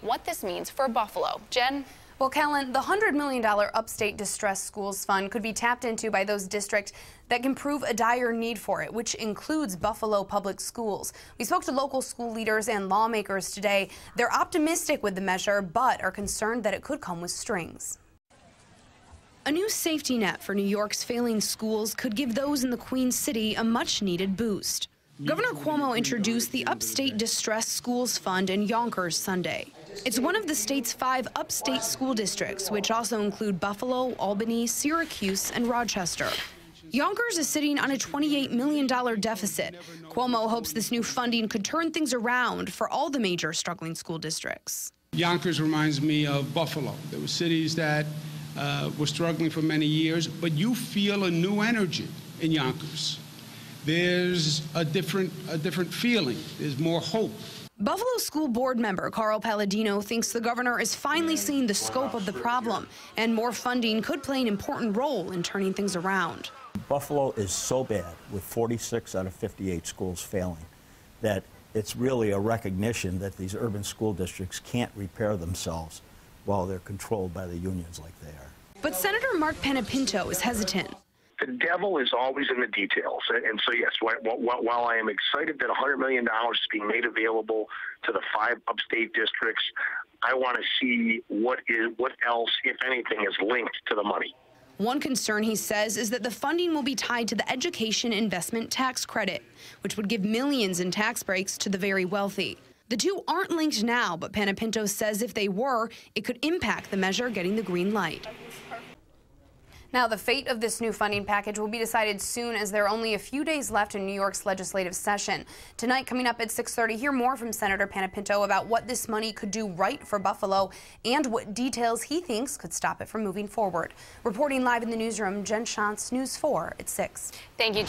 what this means for Buffalo. Jen? Well, Kellen, the $100 million Upstate Distressed Schools Fund could be tapped into by those districts that can prove a dire need for it, which includes Buffalo Public Schools. We spoke to local school leaders and lawmakers today. They're optimistic with the measure, but are concerned that it could come with strings. A new safety net for New York's failing schools could give those in the Queen City a much-needed boost. Governor Cuomo introduced the Upstate Distressed Schools Fund in Yonkers Sunday. It's one of the state's 5 upstate school districts, which also include Buffalo, Albany, Syracuse, and Rochester. Yonkers is sitting on a $28 million deficit. Cuomo hopes this new funding could turn things around for all the major struggling school districts. Yonkers reminds me of Buffalo. There were cities that were struggling for many years, but you feel a new energy in Yonkers. There's a different feeling. There's more hope. Buffalo School Board member Carl Palladino thinks the governor is finally seeing the scope of the problem, and more funding could play an important role in turning things around. Buffalo is so bad, with 46 out of 58 schools failing, that it's really a recognition that these urban school districts can't repair themselves while they're controlled by the unions like they are. But Senator Mark Panepinto is hesitant. The devil is always in the details. And so, yes, while I am excited that $100 million is being made available to the 5 upstate districts, I want to see what else, if anything, is linked to the money. One concern, he says, is that the funding will be tied to the Education Investment Tax Credit, which would give millions in tax breaks to the very wealthy. The two aren't linked now, but Panepinto says if they were, it could impact the measure getting the green light. Now, the fate of this new funding package will be decided soon, as there are only a few days left in New York's legislative session. Tonight, coming up at 6:30, hear more from Senator Panepinto about what this money could do right for Buffalo and what details he thinks could stop it from moving forward. Reporting live in the newsroom, Jen Shantz, News 4 at 6. Thank you.